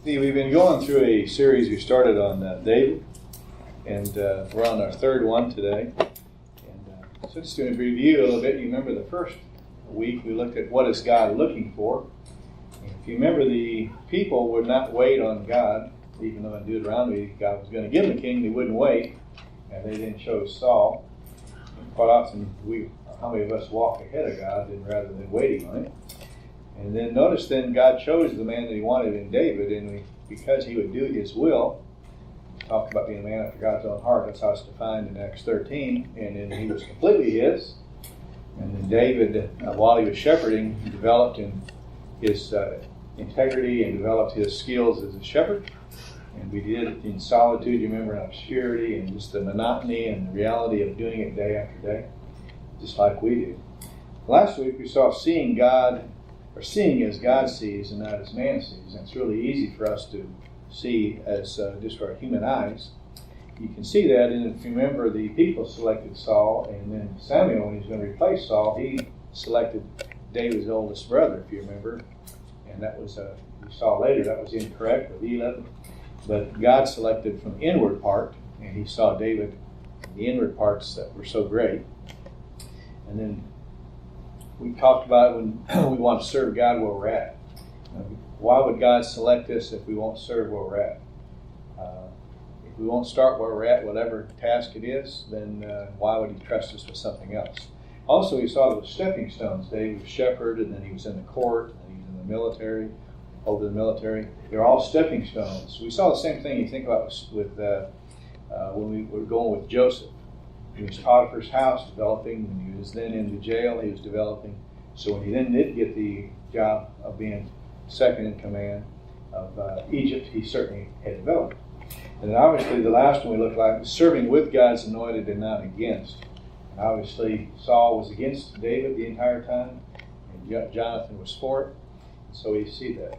We've been going through a series we started on David, and we're on our third one today. And so just to review a little bit, you remember the first week we looked at what is God looking for. And if you remember, the people would not wait on God, even though in Deuteronomy God was going to give them a king, they wouldn't wait, and they then chose Saul. And quite often, how many of us walk ahead of God rather than waiting on Him? And then notice then God chose the man that He wanted in David, and because he would do His will, talk about being a man after God's own heart, that's how it's defined in Acts 13, and then he was completely His. And then David, while he was shepherding, he developed in his integrity and developed his skills as a shepherd. And we did it in solitude, you remember, in obscurity, and just the monotony and the reality of doing it day after day, just like we do. Last week we saw seeing as God sees and not as man sees. And it's really easy for us to see as just for our human eyes. You can see that, and if you remember, the people selected Saul, and then Samuel, when he was going to replace Saul, he selected David's oldest brother, if you remember. And that was, we saw later, that was incorrect with Eli. But God selected from the inward part, and He saw David in the inward parts that were so great. And then we talked about when we want to serve God where we're at. Why would God select us if we won't serve where we're at? If we won't start where we're at, whatever task it is, then why would He trust us with something else? Also, we saw those stepping stones. David was shepherd, and then he was in the court, and he was in the military, over the military. They're all stepping stones. We saw the same thing you think about with when we were going with Joseph. He was Potiphar's house, developing. When he was then in the jail, he was developing. So when he then did get the job of being second in command of Egypt, he certainly had developed. And then obviously the last one we looked like was serving with God's anointed and not against. And obviously Saul was against David the entire time, and Jonathan was for it. So we see that.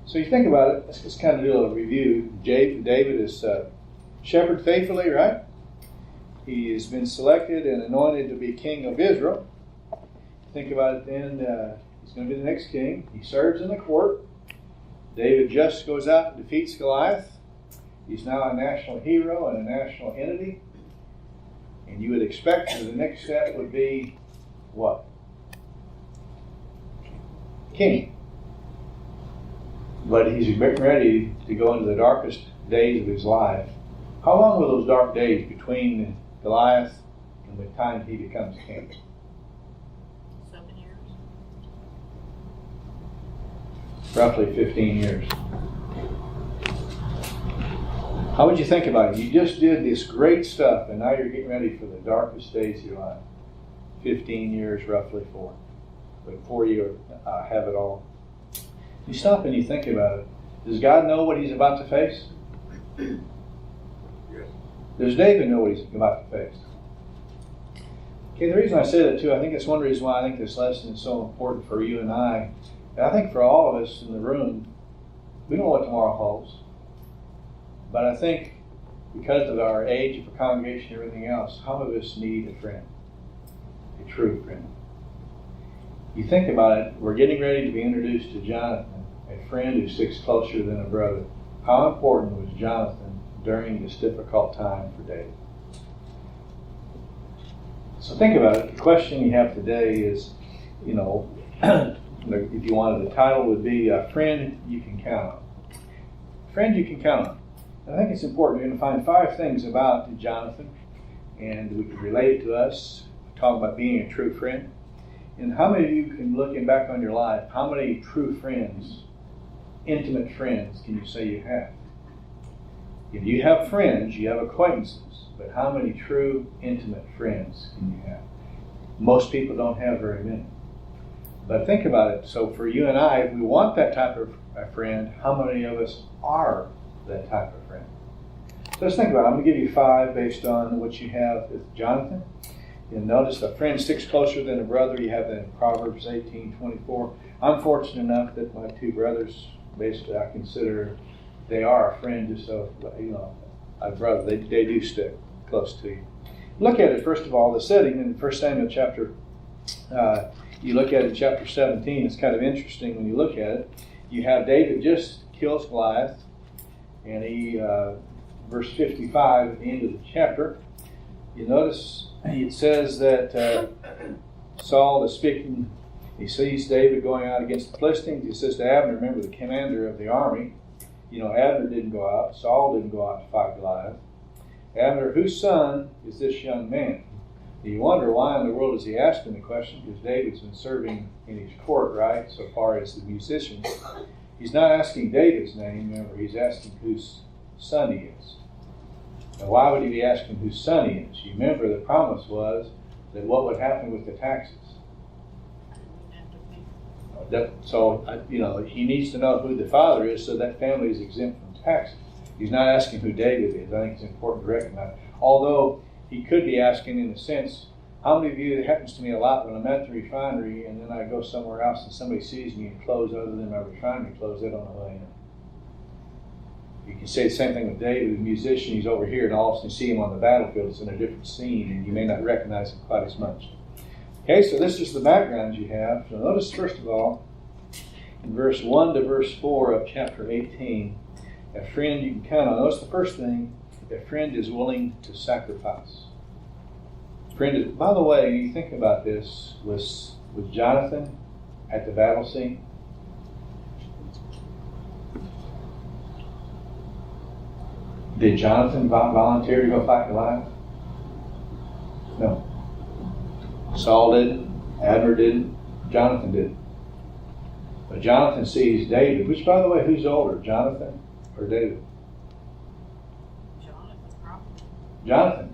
So you think about it, let's just kind of do a little review. David is shepherded faithfully, right? He has been selected and anointed to be king of Israel. Think about it then, he's going to be the next king. He serves in the court. David just goes out and defeats Goliath. He's now a national hero and a national entity. And you would expect that the next step would be what? King. But he's getting ready to go into the darkest days of his life. How long were those dark days between Goliath and the time he becomes king? 7 years. Roughly 15 years. How would you think about it? You just did this great stuff, and now you're getting ready for the darkest days of your life. 15 years roughly for. But before you have it all. You stop and you think about it. Does God know what He's about to face? Yes. Does David know what he's about to face? Okay, the reason I say that too, I think it's one reason why I think this lesson is so important for you and I. And I think for all of us in the room, we don't know what tomorrow holds. But I think because of our age of a congregation and everything else, how many of us need a friend? A true friend. You think about it, we're getting ready to be introduced to Jonathan, a friend who sticks closer than a brother. How important was Jonathan during this difficult time for David? So think about it. The question you have today is, if you wanted, the title would be a friend you can count on. Friend you can count on. And I think it's important. We're going to find 5 things about Jonathan, and we can relate it to us, talk about being a true friend. And how many of you can, looking back on your life, how many true friends, intimate friends, can you say you have? If you have friends, you have acquaintances, but how many true, intimate friends can you have? Most people don't have very many. But think about it. So for you and I, if we want that type of a friend, how many of us are that type of friend? So let's think about it. I'm going to give you 5 based on what you have with Jonathan. You'll notice a friend sticks closer than a brother. You have that in Proverbs 18:24. I'm fortunate enough that my 2 brothers, basically I consider they are a friend, just so, a brother. They do stick close to you. Look at it, first of all, the setting in 1 Samuel chapter, you look at it in chapter 17, it's kind of interesting when you look at it. You have David just kills Goliath, and he, verse 55 at the end of the chapter, you notice it says that Saul is speaking. He sees David going out against the Philistines. He says to Abner, remember the commander of the army, Abner didn't go out. Saul didn't go out to fight Goliath. Abner, whose son is this young man? You wonder why in the world is he asking the question, because David's been serving in his court, right, so far as the musicians. He's not asking David's name, remember, he's asking whose son he is. Now, why would he be asking whose son he is? You remember the promise was that what would happen with the taxes? So, he needs to know who the father is so that family is exempt from taxes. He's not asking who David is. I think it's important to recognize. Although he could be asking in a sense, how many of you, it happens to me a lot when I'm at the refinery and then I go somewhere else and somebody sees me in clothes other than my refinery clothes, they don't know who I am. You can say the same thing with David, the musician, he's over here and all of a sudden you see him on the battlefield, it's in a different scene and you may not recognize him quite as much. Okay, so this is the background you have. So notice first of all, in verse 1 to verse 4 of chapter 18, a friend you can count on. Notice the first thing, a friend is willing to sacrifice. Friend is, by the way, you think about this, was Jonathan at the battle scene? Did Jonathan volunteer to go fight Goliath? No. Saul didn't, Abner didn't, Jonathan didn't. But Jonathan sees David, which, by the way, who's older, Jonathan or David? Jonathan, probably. Jonathan.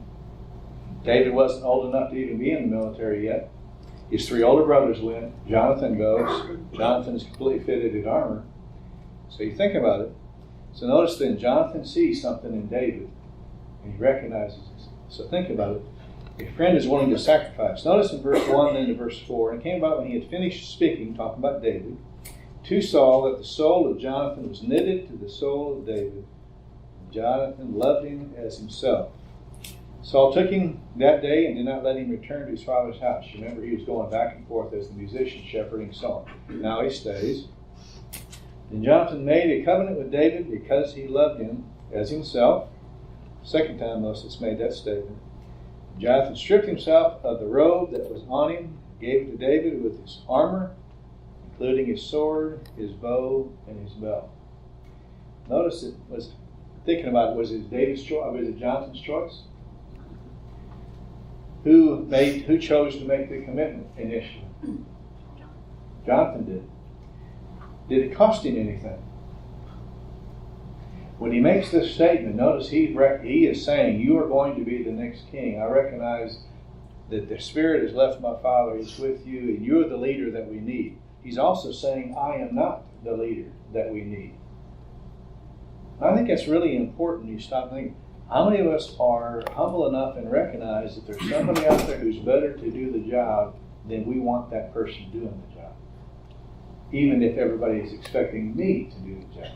David wasn't old enough to even be in the military yet. His three older brothers went. Jonathan goes. Jonathan is completely fitted in armor. So you think about it. So notice then, Jonathan sees something in David, and he recognizes it. So think about it. A friend is willing to sacrifice. Notice in verse 1 then to verse 4, and it came about when he had finished speaking, talking about David, to Saul, that the soul of Jonathan was knitted to the soul of David. Jonathan loved him as himself. Saul took him that day and did not let him return to his father's house. You remember he was going back and forth as the musician shepherding Saul. Now he stays. Then Jonathan made a covenant with David because he loved him as himself. Second time Moses made that statement. Jonathan stripped himself of the robe that was on him, gave it to David with his armor, including his sword, his bow, and his belt. Notice it was thinking about it, was it David's choice or was it Jonathan's choice? Who chose to make the commitment initially? Jonathan did. Did it cost him anything? When he makes this statement, notice he is saying, you are going to be the next king. I recognize that the Spirit has left my Father, He's with you, and you're the leader that we need. He's also saying, I am not the leader that we need. I think that's really important. You stop thinking, how many of us are humble enough and recognize that there's somebody out there who's better to do the job than we want that person doing the job, even if everybody is expecting me to do the job.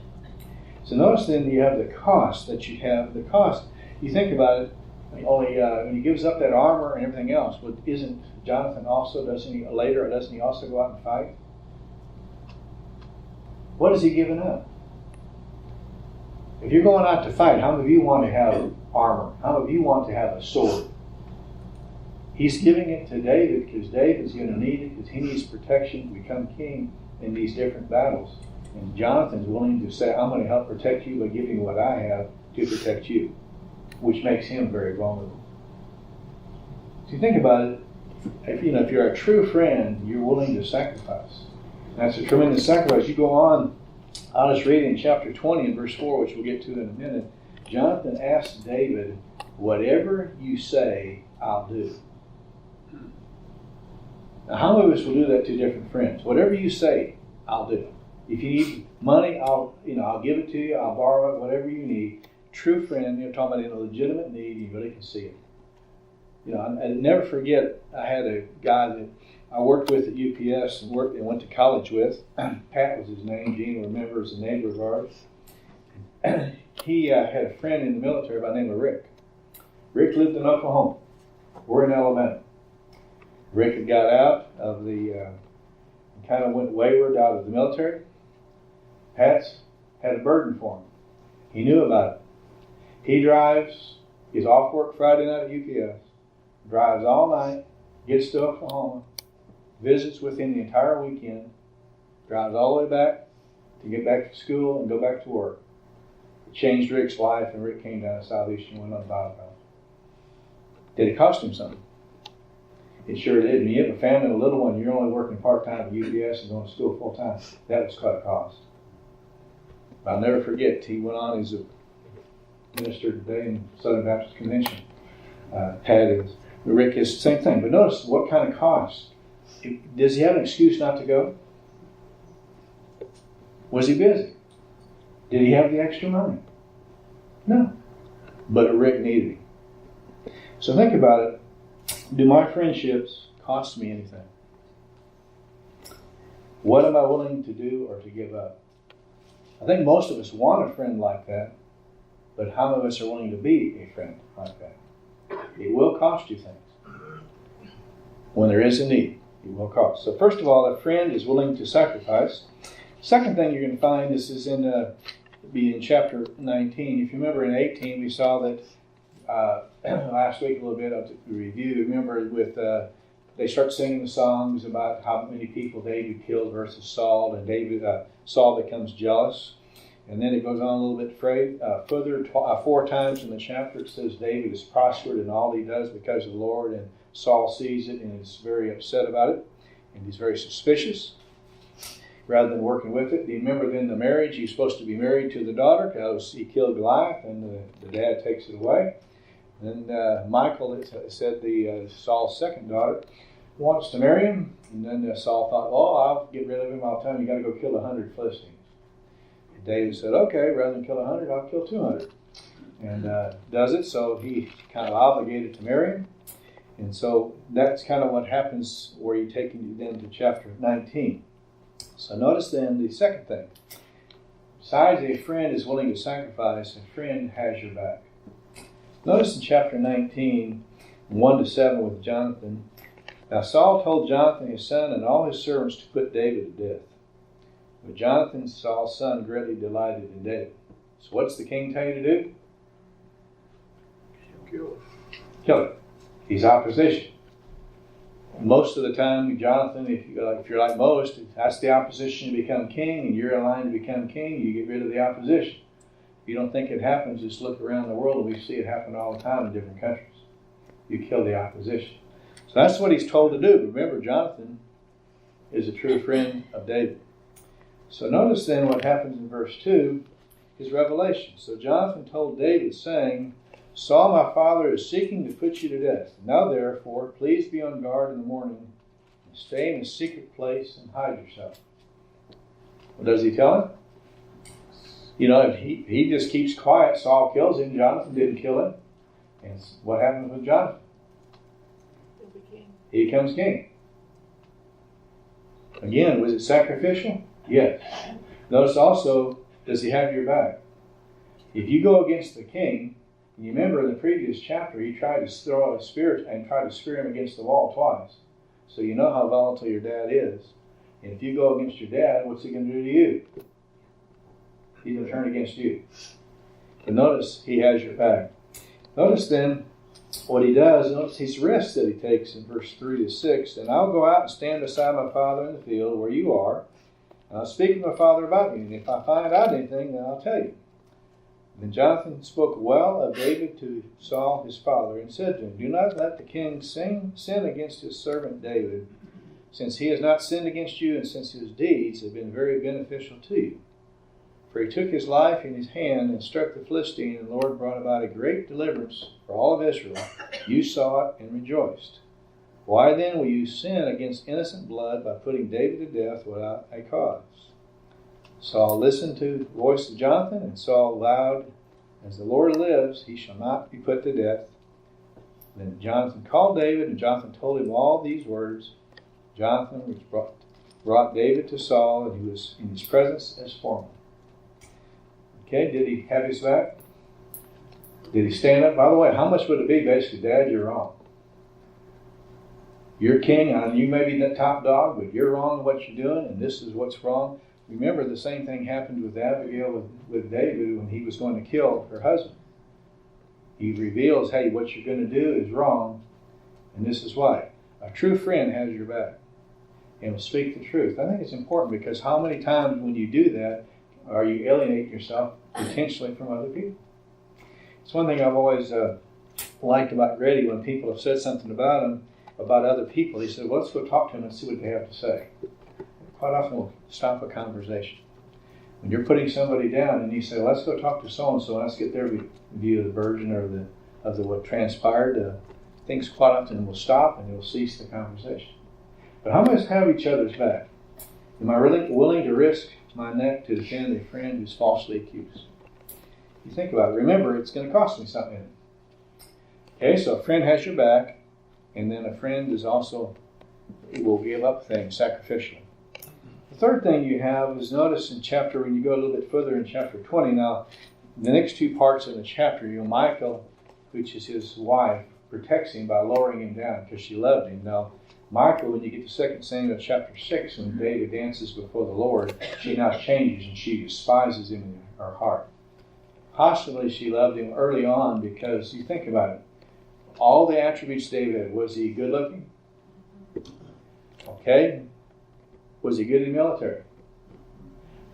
So notice then you have the cost that you have. The cost, you think about it, only when he gives up that armor and everything else, but isn't Jonathan also, doesn't he also go out and fight? What is he giving up? If you're going out to fight, how many of you want to have armor? How many of you want to have a sword? He's giving it to David because David's going to need it because he needs protection to become king in these different battles. And Jonathan's willing to say, I'm going to help protect you by giving what I have to protect you, which makes him very vulnerable. So you think about it, if you're a true friend, you're willing to sacrifice. That's a tremendous sacrifice. You go on, I'll just read in chapter 20 and verse 4, which we'll get to in a minute. Jonathan asked David, whatever you say, I'll do. Now, how many of us will do that to different friends? Whatever you say, I'll do. If you need money, I'll give it to you. I'll borrow it, whatever you need. True friend, you're talking about a legitimate need, you really can see it. I never forget, I had a guy that I worked with at UPS and went to college with. Pat was his name. Gene remembers, a neighbor of ours. He had a friend in the military by the name of Rick. Rick lived in Oklahoma. We're in Alabama. Rick had got out of kind of went wayward out of the military. Pat's had a burden for him. He knew about it. He drives, he's off work Friday night at UPS, drives all night, gets to Oklahoma, visits with him the entire weekend, drives all the way back to get back to school and go back to work. It changed Rick's life, and Rick came down to Southeastern and went on Bible college. Did it cost him something? It sure did. When you have a family and a little one, you're only working part-time at UPS and going to school full-time. That was quite a cost. But I'll never forget, he went on, he's a minister today in Southern Baptist Convention. Pat is. Rick is the same thing. But notice what kind of cost. Does he have an excuse not to go? Was he busy? Did he have the extra money? No. But Rick needed him. So think about it. Do my friendships cost me anything? What am I willing to do or to give up? I think most of us want a friend like that, but how many of us are willing to be a friend like that? It will cost you things. When there is a need, it will cost. So first of all, a friend is willing to sacrifice. Second thing you're going to find, this is in chapter 19. If you remember in 18, we saw that last week a little bit of the review. Remember they start singing the songs about how many people David killed versus Saul, and Saul becomes jealous. And then it goes on a little bit further. 4 times in the chapter it says David is prospered in all he does because of the Lord, and Saul sees it and is very upset about it, and he's very suspicious rather than working with it. Do you remember then the marriage? He's supposed to be married to the daughter because he killed Goliath, and the dad takes it away. And Michal, it said Saul's second daughter, wants to marry him. And then Saul thought, well, I'll get rid of him. I'll tell him you got to go kill 100 Philistines. And David said, okay, rather than kill 100, I'll kill 200. And does it, so he's kind of obligated to marry him. And so that's kind of what happens where you take you then to chapter 19. So notice then the second thing. Besides a friend is willing to sacrifice, a friend has your back. Notice in chapter 19, 1-7 with Jonathan. Now Saul told Jonathan his son and all his servants to put David to death. But Jonathan, Saul's son, greatly delighted in David. So what's the king tell you to do? Kill him. Kill him. He's opposition. Most of the time, Jonathan, if you're like most, that's the opposition to become king, and you're in line to become king, you get rid of the opposition. If you don't think it happens, just look around the world and we see it happen all the time in different countries. You kill the opposition. So that's what he's told to do. Remember, Jonathan is a true friend of David. So notice then what happens in verse 2 is revelation. So Jonathan told David, saying, Saul my father is seeking to put you to death. Now therefore, please be on guard in the morning, and stay in a secret place and hide yourself. What does he tell him? You know, if he just keeps quiet, Saul kills him. Jonathan didn't kill him. And what happens with Jonathan? He becomes king. Again, was it sacrificial? Yes. Notice also, does he have your back? If you go against the king, and you remember in the previous chapter, he tried to throw out a spear and tried to spear him against the wall twice. So you know how volatile your dad is. And if you go against your dad, what's he going to do to you? He's going to turn against you. But notice he has your back. Notice then what he does. Notice his risk that he takes in verse 3-6. And I'll go out and stand beside my father in the field where you are. And I'll speak to my father about you. And if I find out anything, then I'll tell you. Then Jonathan spoke well of David to Saul his father, and said to him, Do not let the king sin against his servant David, since he has not sinned against you, and since his deeds have been very beneficial to you. For he took his life in his hand and struck the Philistine, and the Lord brought about a great deliverance for all of Israel. You saw it and rejoiced. Why then will you sin against innocent blood by putting David to death without a cause? Saul listened to the voice of Jonathan, and Saul vowed, As the Lord lives, he shall not be put to death. Then Jonathan called David, and Jonathan told him all these words. Jonathan brought David to Saul, and he was in his presence as formerly. Okay, did he have his back? Did he stand up? By the way, how much would it be basically, Dad, you're wrong? You're king, and you may be the top dog, but you're wrong in what you're doing, and this is what's wrong. Remember, the same thing happened with Abigail with David when he was going to kill her husband. He reveals, hey, what you're going to do is wrong, and this is why. A true friend has your back and will speak the truth. I think it's important because how many times when you do that are you alienating yourself potentially from other people? It's one thing I've always liked about Grady when people have said something about him, about other people. He said, well, let's go talk to them and see what they have to say. Quite often we'll stop a conversation. When you're putting somebody down and you say, let's go talk to so-and-so and let's get their view of the version or of what transpired, things quite often will stop and you'll cease the conversation. But how many have each other's back? Am I really willing to risk my neck to defend a friend who's falsely accused? You think about it. Remember, it's going to cost me something. Okay, so a friend has your back, and then a friend is also will give up things sacrificially. The third thing you have is notice when you go a little bit further in chapter 20. Now, the next two parts of the chapter, Michal, which is his wife, protects him by lowering him down because she loved him. Now, Michal, when you get to 2 Samuel chapter 6, when David dances before the Lord, she now changes and she despises him in her heart. Possibly she loved him early on because, you think about it, all the attributes David had. Was he good looking? Okay. Was he good in the military?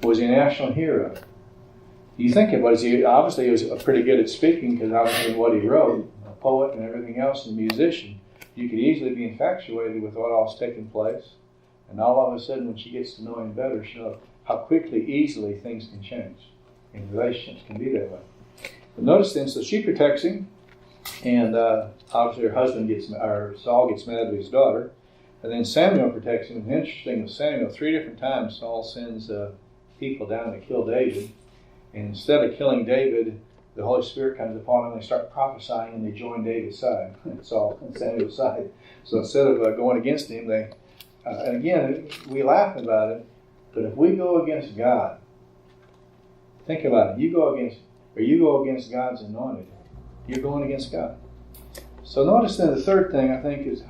Was he a national hero? You think about it, obviously he was pretty good at speaking because obviously what he wrote, a poet and everything else, and a musician. You could easily be infatuated with what all's taking place. And all of a sudden, when she gets to know him better, she'll know how quickly, easily things can change. And relationships can be that way. But notice then, so she protects him. And obviously her husband Saul gets mad at his daughter. And then Samuel protects him. And interesting with Samuel, 3 different times Saul sends people down to kill David. And instead of killing David, the Holy Spirit comes upon them and they start prophesying and they join David's side. Saul and Samuel's side. So instead of going against him, they, and again, we laugh about it, but if we go against God, think about it, you go against God's anointed, you're going against God. So notice then the third thing I think is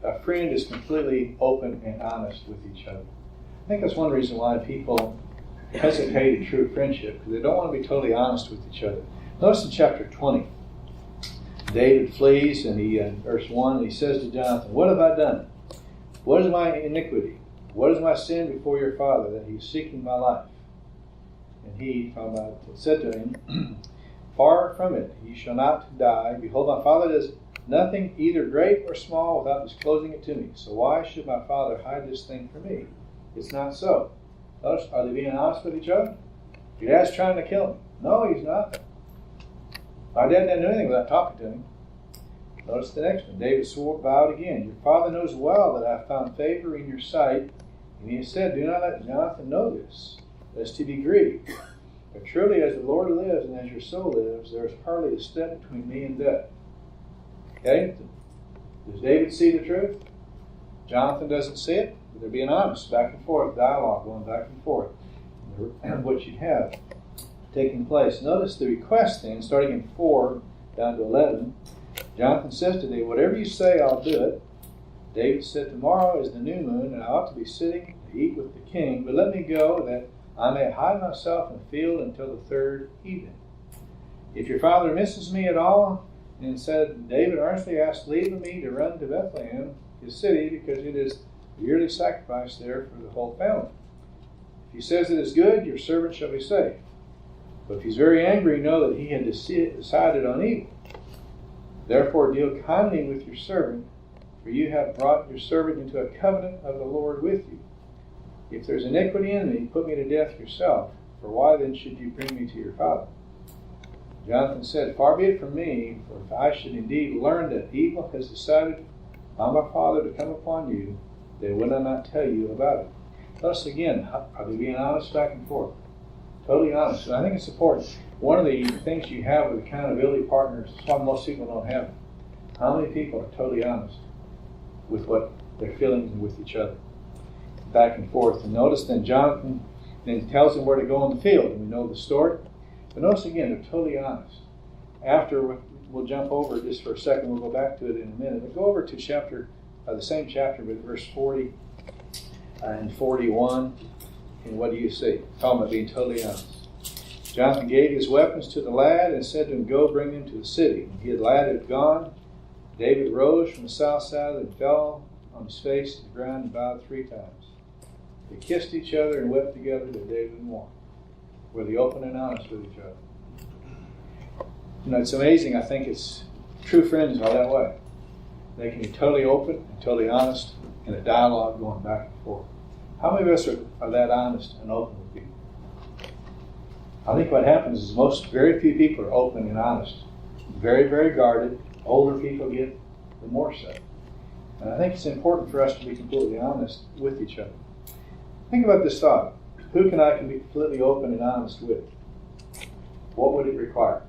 a friend is completely open and honest with each other. I think that's one reason why people hesitate in true friendship, because they don't want to be totally honest with each other. Notice in chapter 20, David flees, and verse 1, and he says to Jonathan, what have I done? What is my iniquity? What is my sin before your father, that he is seeking my life? And he said to him, far from it, you shall not die. Behold, my father does nothing, either great or small, without disclosing it to me. So why should my father hide this thing from me? It's not so. Notice, are they being honest with each other? Your dad's trying to kill him. No, he's not. My dad didn't do anything without talking to him. Notice the next one. David vowed again, your father knows well that I have found favor in your sight. And he said, do not let Jonathan know this, lest he be grieved. But truly, as the Lord lives and as your soul lives, there is hardly a step between me and death. Okay? Does David see the truth? Jonathan doesn't see it. But they're being honest, back and forth, dialogue going back and forth. What you have taking place. Notice the request then, starting in 4 down to 11. Jonathan says to David, whatever you say, I'll do it. David said, tomorrow is the new moon, and I ought to be sitting to eat with the king, but let me go that I may hide myself in the field until the 3rd evening. If your father misses me at all, and said, David earnestly asked leave of me to run to Bethlehem, his city, because it is the yearly sacrifice there for the whole family. If he says it is good, your servant shall be safe. But if he's very angry, know that he had decided on evil. Therefore deal kindly with your servant, for you have brought your servant into a covenant of the Lord with you. If there's iniquity in me, put me to death yourself, for why then should you bring me to your father? Jonathan said, far be it from me, for if I should indeed learn that evil has decided by my father to come upon you, then would I not tell you about it? Thus again, are they being honest back and forth? Totally honest. And I think it's important. One of the things you have with accountability partners is why most people don't have it. How many people are totally honest with what they're feeling with each other? Back and forth. And notice then Jonathan then tells him where to go in the field. And we know the story. But notice again, they're totally honest. After, we'll jump over just for a second. We'll go back to it in a minute. But go over to the same chapter, but verse 40 and 41. And what do you see? Talking about being totally honest. Jonathan gave his weapons to the lad and said to him, "Go bring him to the city." When the lad had gone, David rose from the south side and fell on his face to the ground and bowed 3 times. They kissed each other and wept together till David and walked. Were they open and honest with each other? You know, it's amazing. I think it's true friends are that way. They can be totally open and totally honest in a dialogue going back and forth. How many of us are that honest and open with people? I think what happens is very few people are open and honest. Very, very guarded. Older people get the more so. And I think it's important for us to be completely honest with each other. Think about this thought. Who can I be completely open and honest with? What would it require?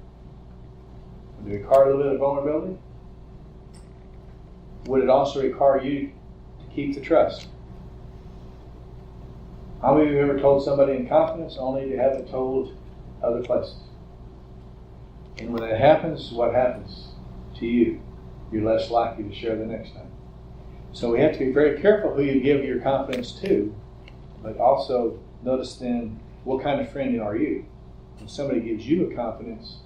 Would it require a little bit of vulnerability? Would it also require you to keep the trust? How many of you have ever told somebody in confidence only to have it told other places? And when that happens, what happens to you? You're less likely to share the next time. So we have to be very careful who you give your confidence to, but also notice then what kind of friend are you? When somebody gives you a confidence,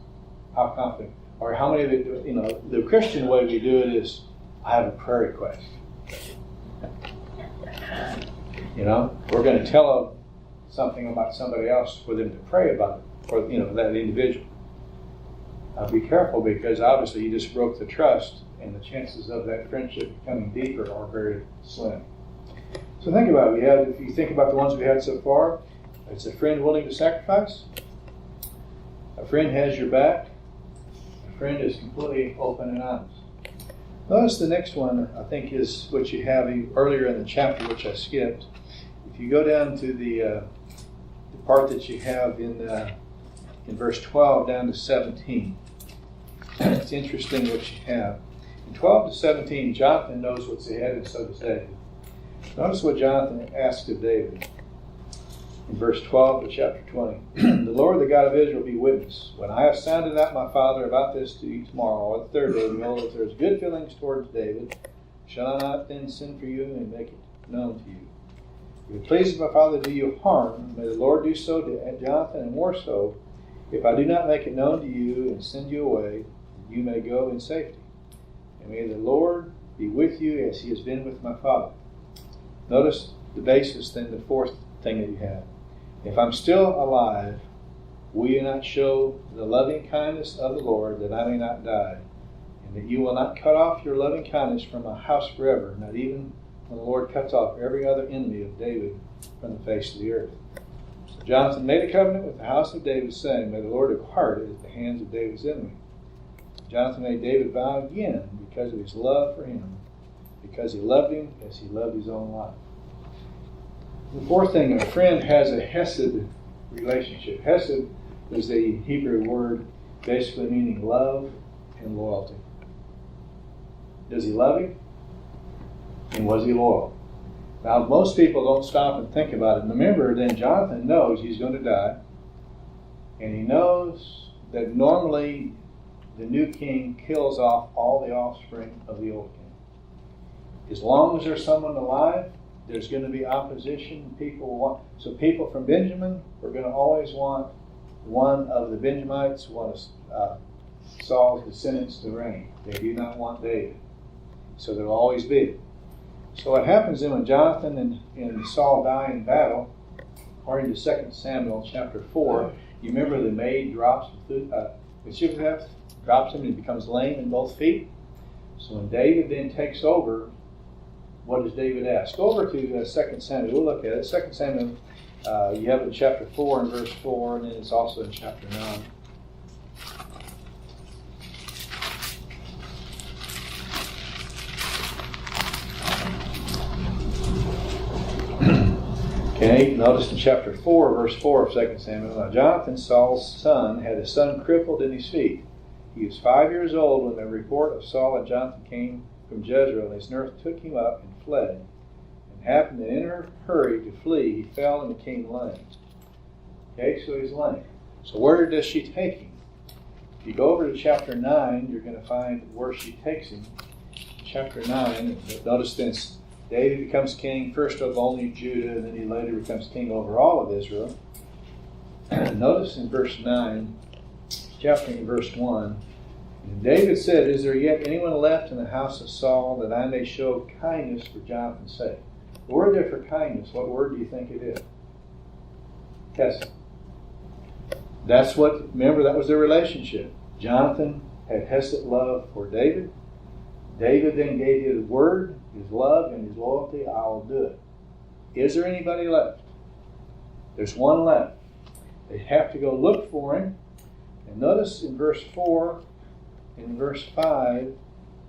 how confident? Or how many of it, the Christian way we do it is, I have a prayer request. We're going to tell something about somebody else for them to pray about it, for that individual. Be careful, because obviously you just broke the trust, and the chances of that friendship becoming deeper are very slim. So think about it. If you think about the ones we had so far, it's a friend willing to sacrifice. A friend has your back. A friend is completely open and honest. Notice the next one, I think, is what you have earlier in the chapter, which I skipped. If you go down to the part that you have in verse 12 down to 17, it's interesting what you have. In 12 to 17, Jonathan knows what's ahead, and so does David. Notice what Jonathan asked of David. In verse 12 to chapter 20. The Lord, the God of Israel, be witness. When I have sounded out my father about this to you tomorrow, or the third day, behold, if there is good feelings towards David, shall I not then send for you and make it known to you? If it pleases my father to do you harm, may the Lord do so to Jonathan, and more so, if I do not make it known to you and send you away, you may go in safety. And may the Lord be with you as he has been with my father. Notice the basis, then, the fourth thing that you have. If I'm still alive, will you not show the loving kindness of the Lord, that I may not die, and that you will not cut off your loving kindness from my house forever, not even when the Lord cuts off every other enemy of David from the face of the earth? So Jonathan made a covenant with the house of David, saying, may the Lord require it at the hands of David's enemy. Jonathan made David vow again because of his love for him, because he loved him as he loved his own life. The fourth thing, a friend has a hesed relationship. Hesed is the Hebrew word basically meaning love and loyalty. Does he love him? And was he loyal? Now, most people don't stop and think about it. Remember, then Jonathan knows he's going to die. And he knows that normally the new king kills off all the offspring of the old king. As long as there's someone alive, there's going to be opposition. So people from Benjamin are going to always want one of the Benjamites, one of Saul's descendants to reign. They do not want David. So there'll always be. So what happens then when Jonathan and Saul die in battle, according to 2 Samuel chapter 4, you remember the maid drops Mephibosheth, drops him and he becomes lame in both feet. So when David then takes over, what does David ask? Go over to 2 Samuel. We'll look at it. 2 Samuel, you have it in chapter 4 and verse 4, and then it's also in chapter 9. Okay, notice in chapter 4, verse 4 of 2 Samuel, now Jonathan, Saul's son, had his son crippled in his feet. He was 5 years old when the report of Saul and Jonathan came from Jezreel, and his nurse took him up and fled. And happened that in her hurry to flee, he fell and became lame. Okay, so he's lame. So where does she take him? If you go over to chapter 9, you're going to find where she takes him. Chapter 9, notice this, David becomes king, first of only Judah, and then he later becomes king over all of Israel. Notice in verse 9, chapter in verse 1, and David said, "Is there yet anyone left in the house of Saul that I may show kindness for Jonathan's sake?" The word there for kindness, what word do you think it is? Hesed. That's what, remember, that was their relationship. Jonathan had Hesed love for David. David then gave his word, his love, and his loyalty. I will do it. Is there anybody left? There's one left. They have to go look for him. And notice in verse 4, in verse 5,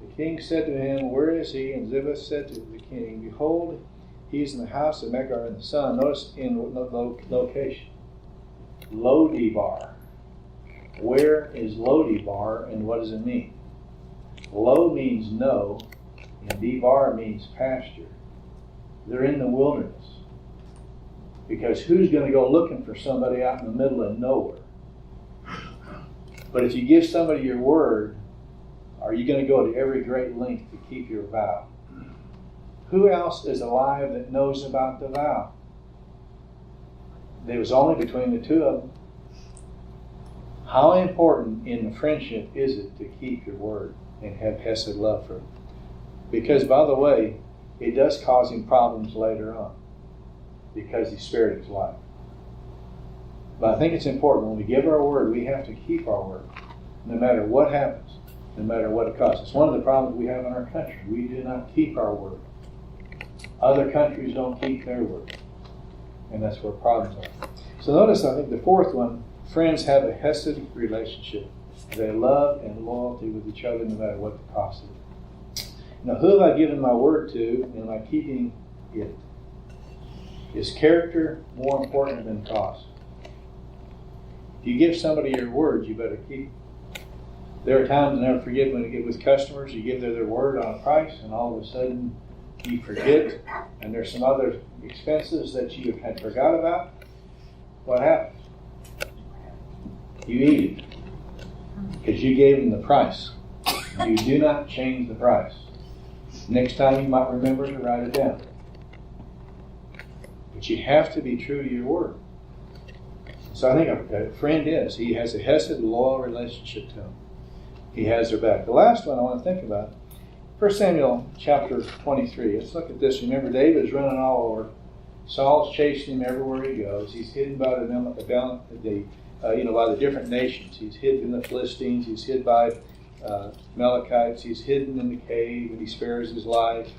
the king said to him, "Where is he?" And Ziba said to the king, "Behold, he is in the house of Mechar in the sun." Notice in location. Lo-debar. Where is Lo-debar, and what does it mean? Lo means no, and debar means pasture. They're in the wilderness. Because who's going to go looking for somebody out in the middle of nowhere? But if you give somebody your word, are you going to go to every great length to keep your vow? Who else is alive that knows about the vow? It was only between the two of them. How important in the friendship is it to keep your word and have Hesed love for it? Because, by the way, it does cause him problems later on because he spared his life. But I think it's important when we give our word, we have to keep our word, no matter what happens, no matter what it costs. It's one of the problems we have in our country. We do not keep our word. Other countries don't keep their word. And that's where problems are. So notice, I think, the fourth one, friends have a Hesed relationship. They love and loyalty with each other no matter what the cost is. Now, who have I given my word to, and am I keeping it? Is character more important than cost? If you give somebody your word, you better keep it. There are times, I never forget, when you get with customers, you give their word on a price, and all of a sudden you forget, and there's some other expenses that you had forgot about. What happens? You eat it because you gave them the price. You do not change the price. Next time you might remember to write it down. But you have to be true to your word. So I think a friend is. He has a Hesed, loyal relationship to him. He has their back. The last one I want to think about, 1 Samuel chapter 23. Let's look at this. Remember, David is running all over. Saul's chasing him everywhere he goes. He's hidden by by the different nations. He's hidden in the Philistines. He's hid by Amalekites. He's hidden in the cave, and he spares his life.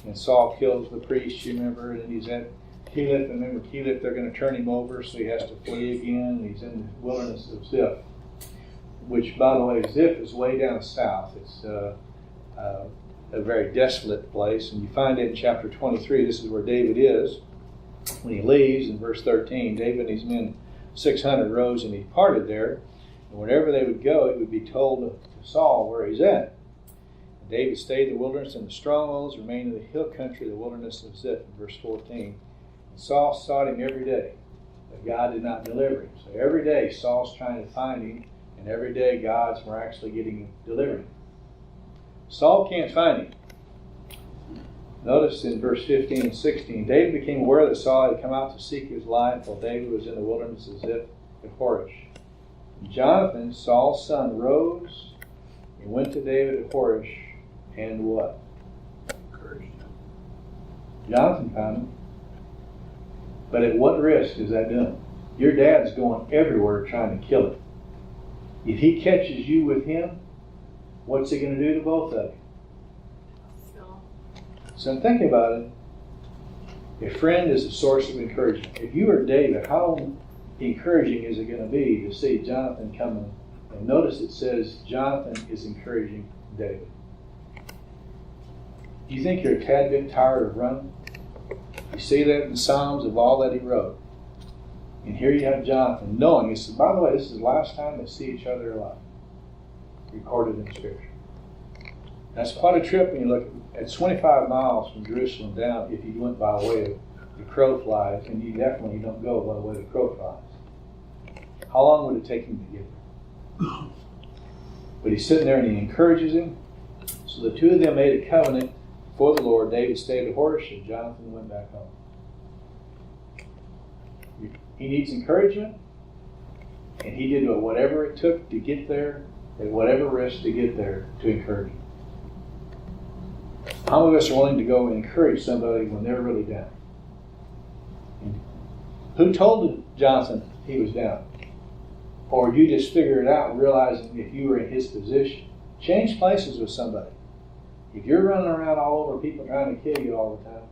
And Saul kills the priest, you remember, and he's at Keeleph. And remember, Keeleph, they're going to turn him over, so he has to flee again. And he's in the wilderness of Ziph, which, by the way, Ziph is way down south. It's a very desolate place, and you find it in chapter 23. This is where David is. When he leaves, in verse 13, David and his men, 600, rose and he departed there. And wherever they would go, it would be told to Saul where he's at. And David stayed in the wilderness, and the strongholds remained in the hill country, the wilderness of Ziph, in verse 14. And Saul sought him every day, but God did not deliver him. So every day Saul's trying to find him, and every day God's miraculously getting him, delivering him. Saul can't find him. Notice in verse 15 and 16, David became aware that Saul had come out to seek his life while David was in the wilderness of Ziph and Horesh. And Jonathan, Saul's son, rose and went to David at Horesh and what? Encouraged him. Jonathan found him. But at what risk is that done? Your dad's going everywhere trying to kill him. If he catches you with him, what's he going to do to both of you? So I'm thinking about it. A friend is a source of encouragement. If you are David, how encouraging is it going to be to see Jonathan coming? And notice it says Jonathan is encouraging David. Do you think you're a tad bit tired of running? You see that in the Psalms of all that he wrote. And here you have Jonathan knowing, he says, by the way, this is the last time they see each other alive. Recorded in Scripture. That's quite a trip when you look at 25 miles from Jerusalem down if you went by the way of the crow flies, and you definitely don't go by the way the crow flies. How long would it take him to get there? But he's sitting there and he encourages him. So the two of them made a covenant before the Lord, David stayed at Horsh, and Jonathan went back home. He needs encouragement, and he did whatever it took to get there, at whatever risk to get there, to encourage him. How many of us are willing to go and encourage somebody when they're really down? And who told Jonathan he was down? Or you just figure it out, realizing if you were in his position? Change places with somebody. If you're running around all over people trying to kill you all the time,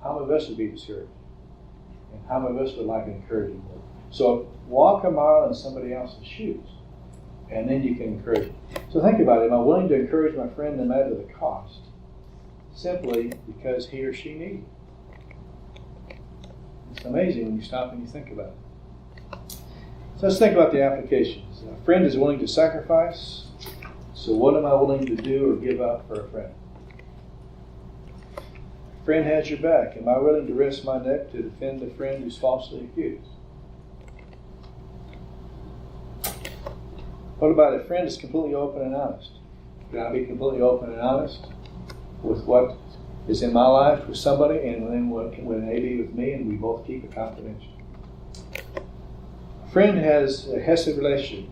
how many of us would be discouraged? And how many of us would like an encouraging word? So walk a mile in somebody else's shoes, and then you can encourage them. So think about it. Am I willing to encourage my friend no matter the cost? Simply because he or she needs it. It's amazing when you stop and you think about it. So let's think about the applications. A friend is willing to sacrifice. So what am I willing to do or give up for a friend? A friend has your back. Am I willing to risk my neck to defend a friend who's falsely accused? What about a friend is completely open and honest? Can I be completely open and honest with what is in my life with somebody, and then what they be with me, and we both keep it confidential? A friend has a hesed relationship.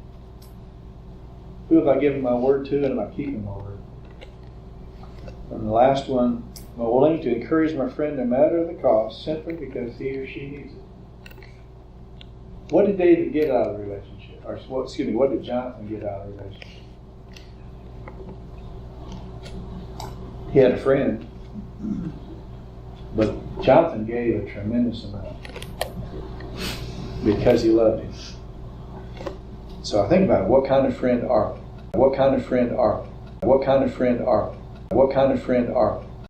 Who have I given my word to, and am I keeping my word? And the last one, am I willing to encourage my friend no matter the cost, simply because he or she needs it? What did David get out of the relationship? Or what did Jonathan get out of the relationship? He had a friend, but Jonathan gave a tremendous amount because he loved him. So I think about it. What kind of friend are we? What kind of friend are we? What kind of friend are we? What kind of friend are we?